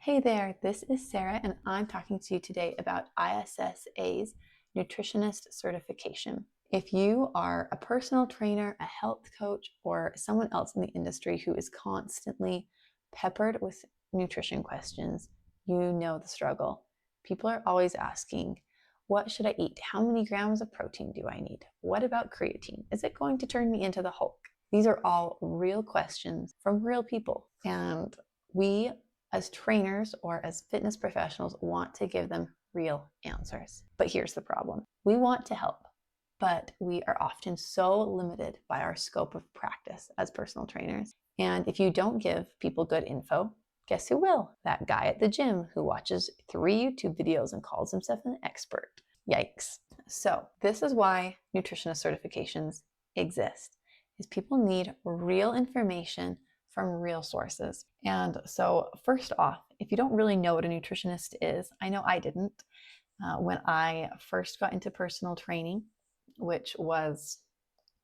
Hey there, this is Sarah, and I'm talking to you today about ISSA's Nutritionist Certification. If you are a personal trainer, a health coach, or someone else in the industry who is constantly peppered with nutrition questions, you know the struggle. People are always asking, what should I eat? How many grams of protein do I need? What about creatine? Is it going to turn me into the Hulk? These are all real questions from real people, and we as trainers or as fitness professionals want to give them real answers. But here's the problem. We want to help, but we are often so limited by our scope of practice as personal trainers. And if you don't give people good info, guess who will? That guy at the gym who watches 3 YouTube videos and calls himself an expert. Yikes. So this is why nutritionist certifications exist, is people need real information from real sources. And so first off, if you don't really know what a nutritionist is, I know I didn't when I first got into personal training, which was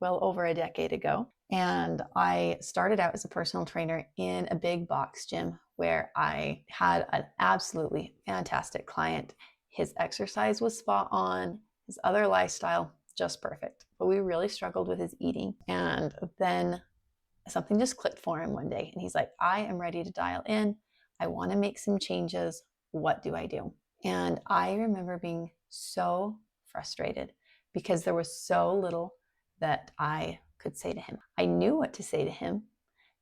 well over a decade ago. And I started out as a personal trainer in a big box gym where I had an absolutely fantastic client. His exercise was spot on, his other lifestyle just perfect. But we really struggled with his eating. And then something just clicked for him one day. And he's like, I am ready to dial in. I want to make some changes. What do I do? And I remember being so frustrated because there was so little that I could say to him. I knew what to say to him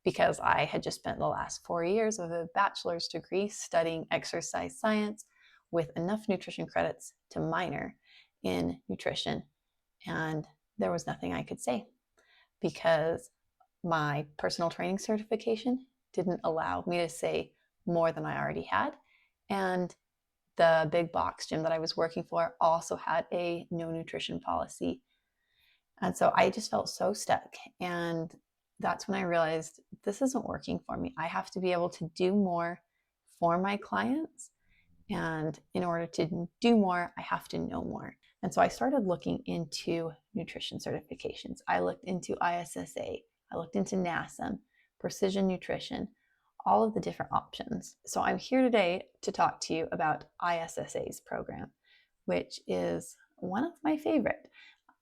because I had just spent the last 4 years of a bachelor's degree studying exercise science with enough nutrition credits to minor in nutrition. And there was nothing I could say because my personal training certification didn't allow me to say more than I already had. And the big box gym that I was working for also had a no nutrition policy. And so I just felt so stuck. And that's when I realized this isn't working for me. I have to be able to do more for my clients. And in order to do more, I have to know more. And so I started looking into nutrition certifications. I looked into ISSA, I looked into NASM, precision nutrition, all of the different options. So I'm here today to talk to you about ISSA's program, which is one of my favorite.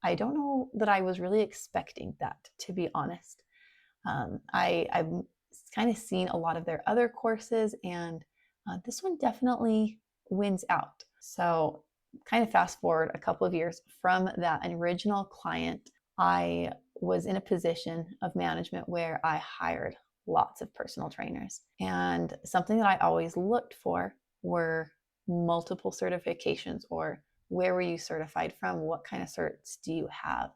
I don't know that I was really expecting that, to be honest. I've kind of seen a lot of their other courses, and this one definitely wins out. So kind of fast forward a couple of years from that original client, I was in a position of management where I hired lots of personal trainers. And something that I always looked for were multiple certifications, or where were you certified from? What kind of certs do you have?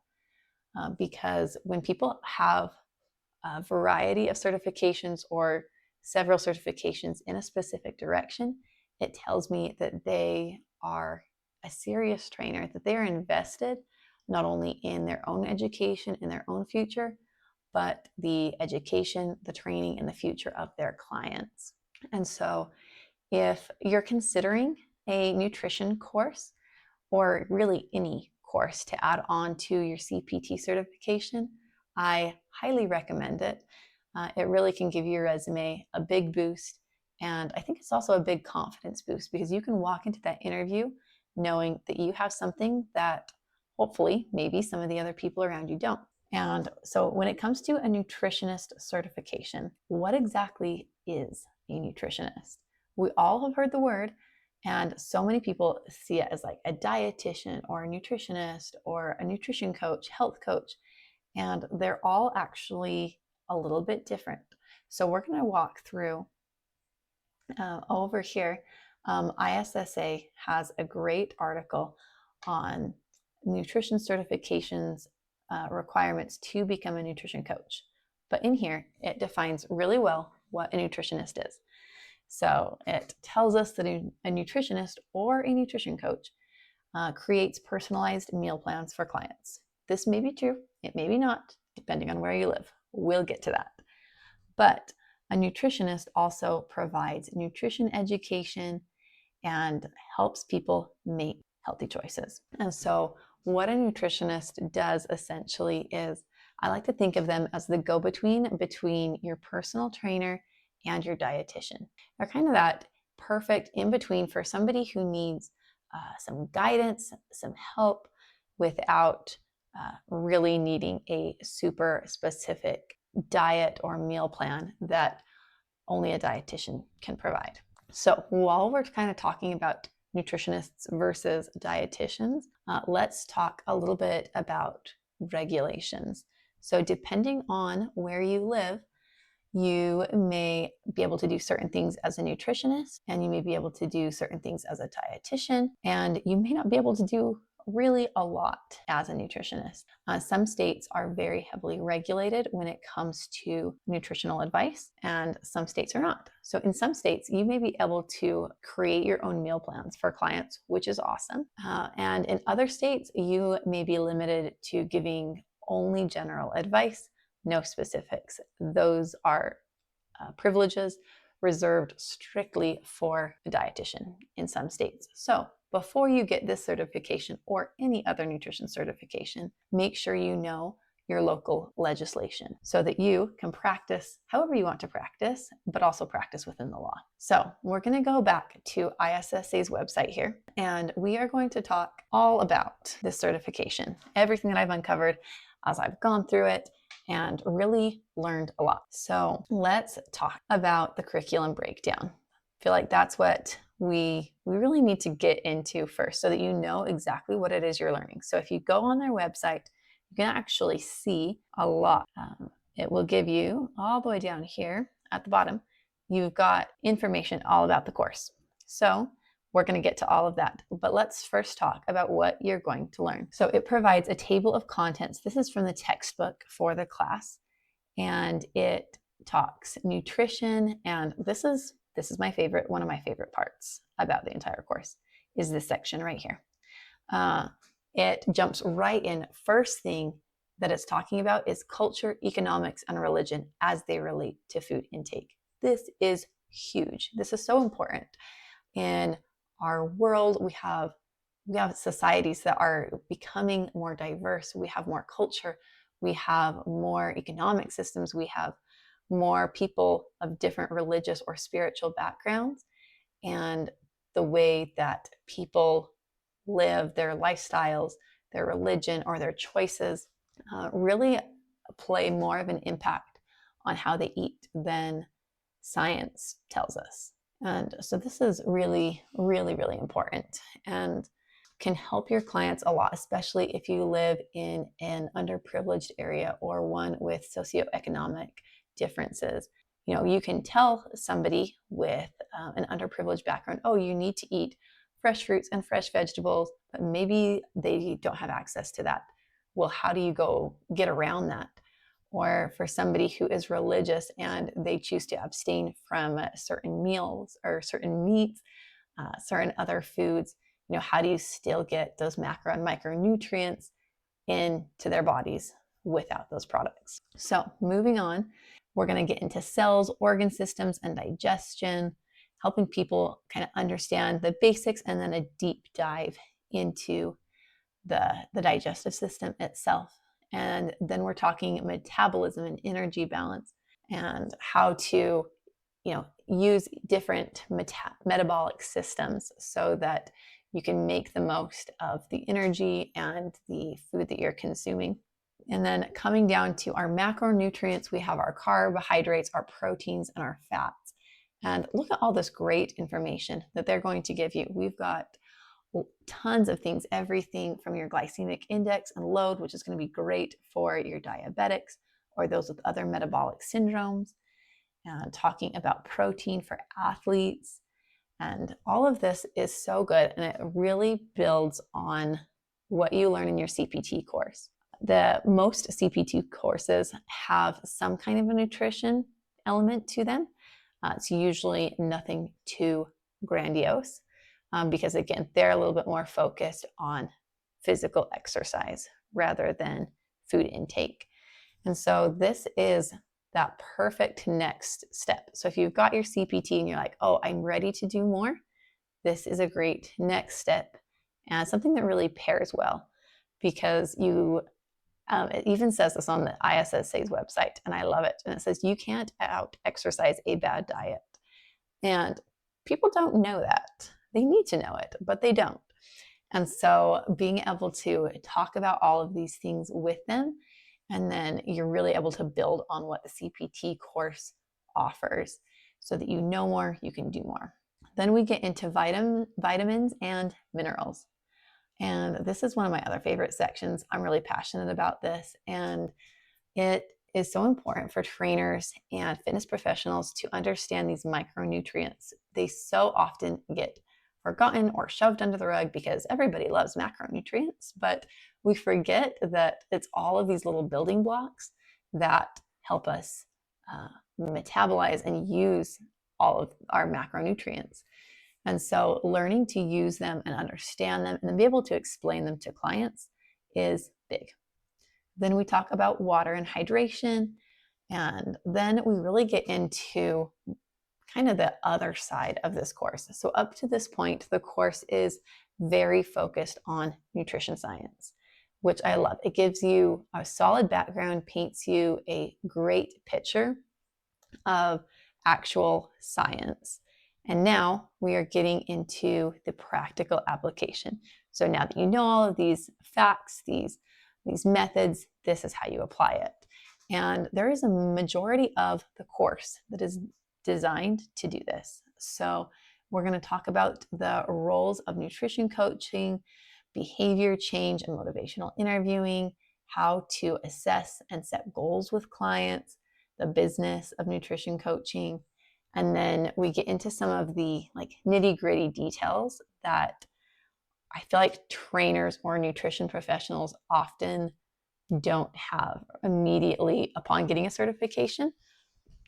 Because when people have a variety of certifications or several certifications in a specific direction, it tells me that they are a serious trainer, that they are invested not only in their own education, in their own future, but the education, the training, and the future of their clients. And so if you're considering a nutrition course, or really any course to add on to your CPT certification, I highly recommend it. It really can give your resume a big boost. And I think it's also a big confidence boost because you can walk into that interview knowing that you have something that hopefully maybe some of the other people around you don't. And so when it comes to a nutritionist certification, what exactly is a nutritionist? We all have heard the word, and so many people see it as like a dietitian or a nutritionist or a nutrition coach, health coach, and they're all actually a little bit different. So we're going to walk through over here. ISSA has a great article on nutrition certifications requirements to become a nutrition coach. But in here, it defines really well what a nutritionist is. So it tells us that a nutritionist or a nutrition coach creates personalized meal plans for clients. This may be true, it may be not, depending on where you live. We'll get to that. But a nutritionist also provides nutrition education and helps people make healthy choices. And so what a nutritionist does essentially is, I like to think of them as the go-between between your personal trainer and your dietitian. They're kind of that perfect in between for somebody who needs some guidance, some help without really needing a super specific diet or meal plan that only a dietitian can provide. So while we're kind of talking about nutritionists versus dietitians, let's talk a little bit about regulations. So depending on where you live, you may be able to do certain things as a nutritionist, and you may be able to do certain things as a dietitian, and you may not be able to do really a lot as a nutritionist. Some states are very heavily regulated when it comes to nutritional advice, and some states are not. So in some states, you may be able to create your own meal plans for clients, which is awesome. And in other states, you may be limited to giving only general advice, no specifics. Those are privileges reserved strictly for a dietitian in some states. So before you get this certification or any other nutrition certification, make sure you know your local legislation so that you can practice however you want to practice, but also practice within the law. So we're going to go back to ISSA's website here, and we are going to talk all about this certification, everything that I've uncovered as I've gone through it and really learned a lot. So let's talk about the curriculum breakdown. I feel like that's what we really need to get into first so that you know exactly what it is you're learning. So if you go on their website, you can actually see a lot. It will give you all the way down here at the bottom, you've got information all about the course. So we're going to get to all of that, but let's first talk about what you're going to learn. So it provides a table of contents. This is from the textbook for the class, and it talks nutrition, and this is my favorite, one of my favorite parts about the entire course is this section right here. It jumps right in. First thing that it's talking about is culture, economics, and religion as they relate to food intake. This is huge. This is so important. In our world, we have societies that are becoming more diverse. We have more culture. We have more economic systems. We have more people of different religious or spiritual backgrounds. And the way that people live, their lifestyles, their religion, or their choices really play more of an impact on how they eat than science tells us. And so this is really, really, really important and can help your clients a lot, especially if you live in an underprivileged area or one with socioeconomic differences. You know, you can tell somebody with an underprivileged background, oh, you need to eat fresh fruits and fresh vegetables, but maybe they don't have access to that. Well, how do you go get around that? Or for somebody who is religious and they choose to abstain from certain meals or certain meats, certain other foods, you know, how do you still get those macro and micronutrients into their bodies without those products? So moving on, we're going to get into cells, organ systems, and digestion, helping people kind of understand the basics and then a deep dive into the digestive system itself. And then we're talking metabolism and energy balance and how to, you know, use different metabolic systems so that you can make the most of the energy and the food that you're consuming. And then coming down to our macronutrients, we have our carbohydrates, our proteins, and our fats. And look at all this great information that they're going to give you. We've got tons of things, everything from your glycemic index and load, which is going to be great for your diabetics or those with other metabolic syndromes, and talking about protein for athletes. And all of this is so good, and it really builds on what you learn in your CPT course. The most CPT courses have some kind of a nutrition element to them. It's usually nothing too grandiose. Because again, they're a little bit more focused on physical exercise rather than food intake. And so this is that perfect next step. So if you've got your CPT and you're like, oh, I'm ready to do more, this is a great next step and something that really pairs well because it even says this on the ISSA's website, and I love it. And it says, you can't out exercise a bad diet. And people don't know that. They need to know it, but they don't. And so being able to talk about all of these things with them, and then you're really able to build on what the CPT course offers so that you know more, you can do more. Then we get into vitamins and minerals. And this is one of my other favorite sections. I'm really passionate about this. And it is so important for trainers and fitness professionals to understand these micronutrients. They so often get forgotten or shoved under the rug because everybody loves macronutrients, but we forget that it's all of these little building blocks that help us metabolize and use all of our macronutrients. And so learning to use them and understand them and then be able to explain them to clients is big. Then we talk about water and hydration, and then we really get into kind of the other side of this course. So up to this point, the course is very focused on nutrition science, which I love. It gives you a solid background, paints you a great picture of actual science. And now we are getting into the practical application. So now that you know all of these facts, these methods, this is how you apply it. And there is a majority of the course that is designed to do this. So we're going to talk about the roles of nutrition coaching, behavior change and motivational interviewing, how to assess and set goals with clients, the business of nutrition coaching, and then we get into some of the nitty-gritty details that I feel like trainers or nutrition professionals often don't have immediately upon getting a certification.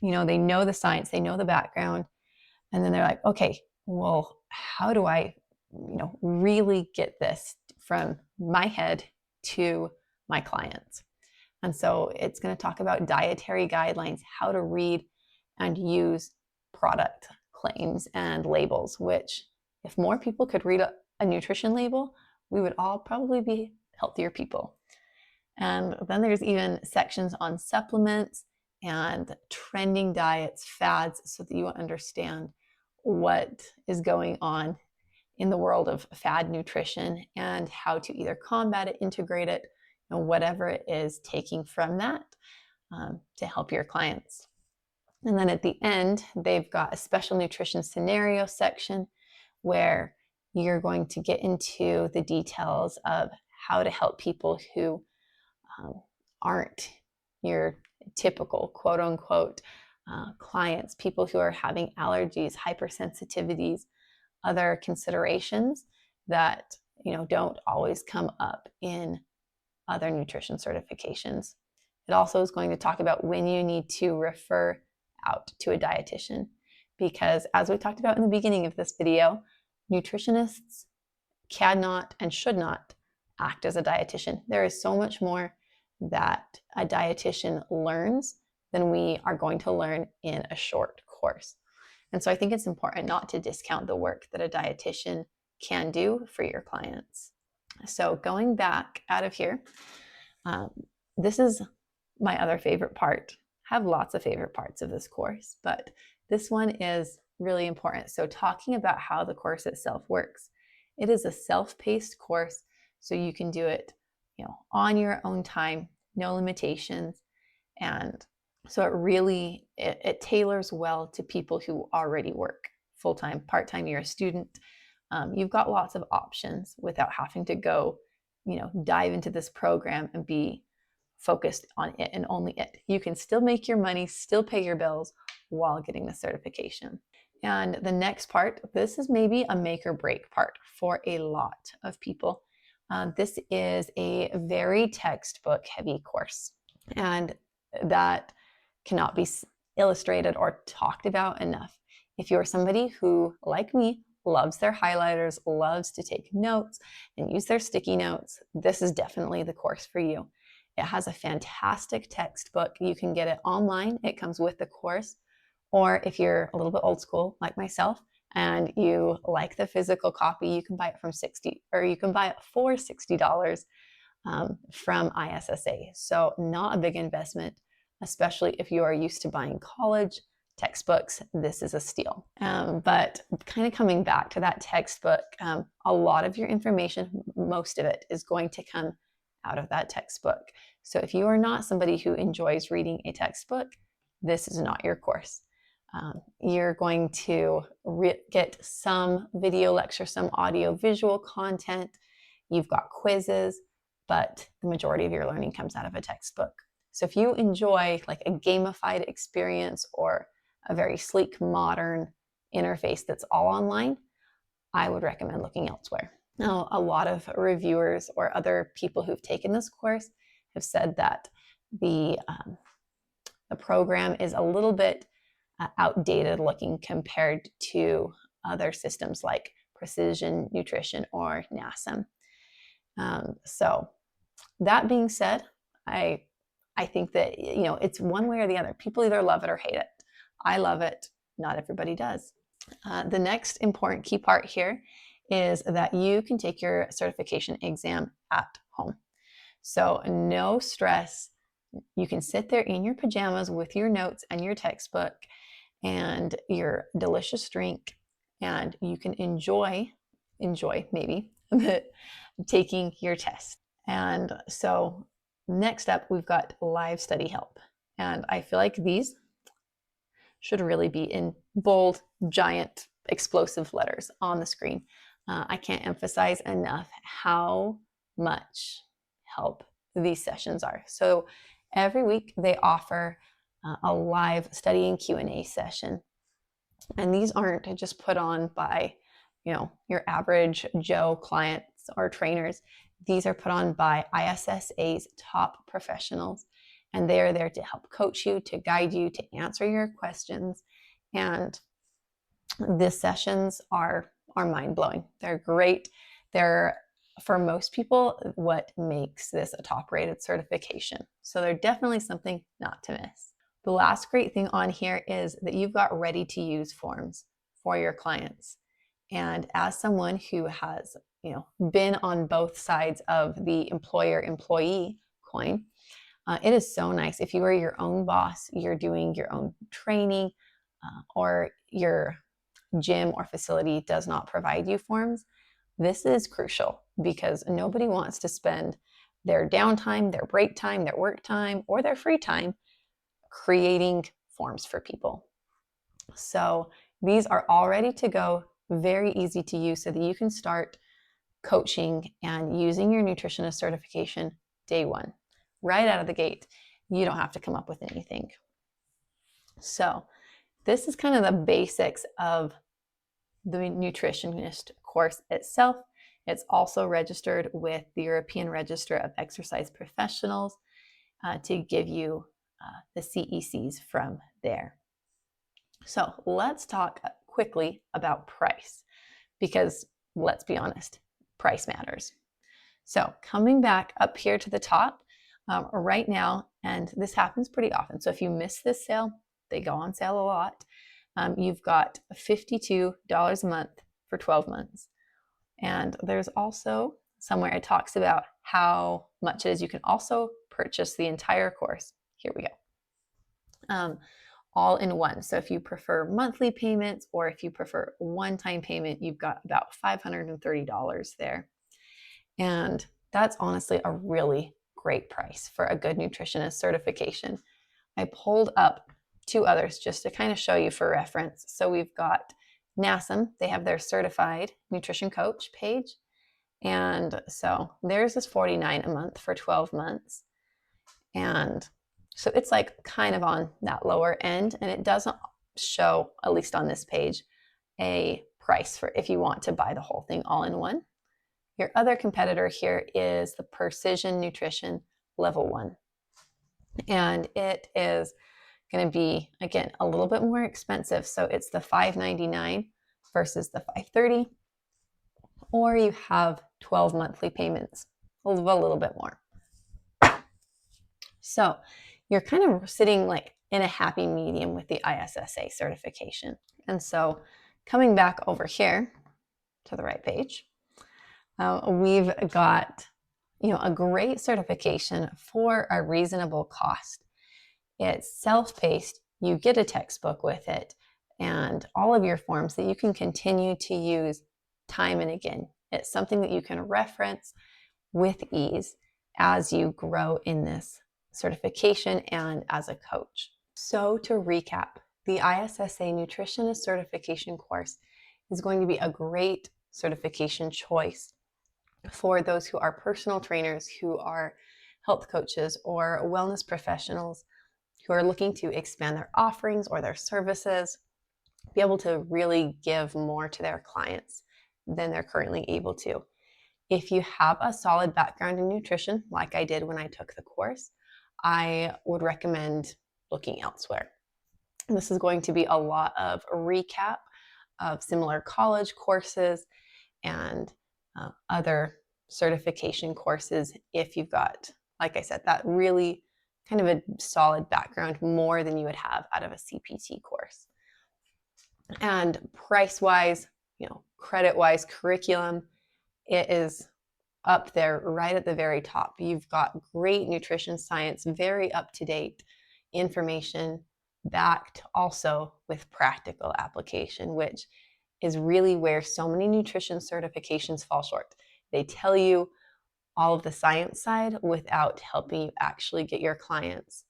They know the science, they know the background, and then they're like, okay, well, how do I, really get this from my head to my clients? And so it's going to talk about dietary guidelines, how to read and use product claims and labels, which if more people could read a nutrition label, we would all probably be healthier people. And then there's even sections on supplements and trending diets, fads, so that you understand what is going on in the world of fad nutrition and how to either combat it, integrate it, whatever it is, taking from that to help your clients. And then at the end, they've got a special nutrition scenario section where you're going to get into the details of how to help people who aren't your typical quote unquote clients, people who are having allergies, hypersensitivities, other considerations that don't always come up in other nutrition certifications. It also is going to talk about when you need to refer out to a dietitian, because as we talked about in the beginning of this video, nutritionists cannot and should not act as a dietitian. There is so much more that a dietitian learns than we are going to learn in a short course. And so I think it's important not to discount the work that a dietitian can do for your clients. So going back out of here, this is my other favorite part. I have lots of favorite parts of this course, but this one is really important. So talking about how the course itself works. It is a self-paced course, so you can do it, on your own time, no limitations. And so it really, it tailors well to people who already work full-time, part-time, you're a student. You've got lots of options without having to go, dive into this program and be focused on it and only it. You can still make your money, still pay your bills while getting the certification. And the next part, this is maybe a make or break part for a lot of people. This is a very textbook heavy course, and that cannot be illustrated or talked about enough. If you're somebody who, like me, loves their highlighters, loves to take notes and use their sticky notes, this is definitely the course for you. It has a fantastic textbook. You can get it online. It comes with the course. Or if you're a little bit old school like myself and you like the physical copy, you can buy it for $60 from ISSA. So not a big investment, especially if you are used to buying college textbooks, this is a steal. But kind of coming back to that textbook, a lot of your information, most of it, is going to come out of that textbook. So if you are not somebody who enjoys reading a textbook, this is not your course. You're going to get some video lecture, some audio visual content. You've got quizzes, but the majority of your learning comes out of a textbook. So if you enjoy like a gamified experience or a very sleek, modern interface that's all online, I would recommend looking elsewhere. Now, a lot of reviewers or other people who've taken this course have said that the program is a little bit outdated looking compared to other systems like Precision Nutrition or NASM. So that being said, I think that, it's one way or the other. People either love it or hate it. I love it. Not everybody does. The next important key part here is that you can take your certification exam at home. So no stress. You can sit there in your pajamas with your notes and your textbook and your delicious drink, and you can enjoy maybe taking your test. And so next up, we've got live study help. And I feel like these should really be in bold, giant, explosive letters on the screen. I can't emphasize enough how much help these sessions are. So every week they offer a live study and Q&A session. And these aren't just put on by, your average Joe clients or trainers. These are put on by ISSA's top professionals, and they are there to help coach you, to guide you, to answer your questions. And these sessions are mind-blowing. They're great. They're, for most people, what makes this a top-rated certification. So they're definitely something not to miss. The last great thing on here is that you've got ready-to-use forms for your clients. And as someone who has, been on both sides of the employer-employee coin, it is so nice. If you are your own boss, you're doing your own training, or your gym or facility does not provide you forms, this is crucial because nobody wants to spend their downtime, their break time, their work time, or their free time creating forms for people. So these are all ready to go, very easy to use, so that you can start coaching and using your nutritionist certification day one. Right out of the gate. You don't have to come up with anything. So this is kind of the basics of the nutritionist course itself. It's also registered with the European Register of Exercise Professionals to give you the CECs from there. So let's talk quickly about price, because let's be honest, price matters. So coming back up here to the top, right now, and this happens pretty often. So if you miss this sale, they go on sale a lot. You've got $52 a month for 12 months. And there's also somewhere it talks about how much it is you can also purchase the entire course. Here we go. All in one. So if you prefer monthly payments or if you prefer one-time payment, you've got about $530 there. And that's honestly a really great price for a good nutritionist certification. I pulled up two others just to kind of show you for reference. So we've got NASM. They have their certified nutrition coach page. And so theirs is $49 a month for 12 months. And so it's like kind of on that lower end, and it doesn't show, at least on this page, a price for if you want to buy the whole thing all in one. Your other competitor here is the Precision Nutrition Level 1. And it is going to be, again, a little bit more expensive. So it's the $599 versus the $530, or you have 12 monthly payments, a little bit more. So you're kind of sitting like in a happy medium with the ISSA certification. And so coming back over here to the right page, we've got, a great certification for a reasonable cost. It's self-paced. You get a textbook with it and all of your forms that you can continue to use time and again. It's something that you can reference with ease as you grow in this certification and as a coach. So to recap, the ISSA Nutritionist Certification course is going to be a great certification choice for those who are personal trainers, who are health coaches, or wellness professionals who are looking to expand their offerings or their services, be able to really give more to their clients than they're currently able to. If you have a solid background in nutrition, like I did when I took the course, I would recommend looking elsewhere. This is going to be a lot of a recap of similar college courses and other certification courses if you've got, like I said, that really kind of a solid background, more than you would have out of a CPT course. And price-wise, credit-wise, curriculum, it is up there right at the very top. You've got great nutrition science, very up-to-date information, backed also with practical application, which is really where so many nutrition certifications fall short. They tell you all of the science side without helping you actually get your clients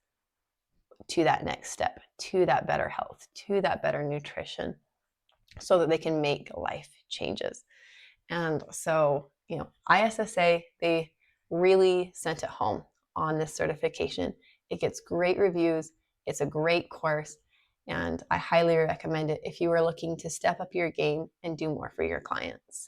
to that next step, to that better health, to that better nutrition, so that they can make life changes. And so, ISSA, they really sent it home on this certification. It gets great reviews. It's a great course. And I highly recommend it if you are looking to step up your game and do more for your clients.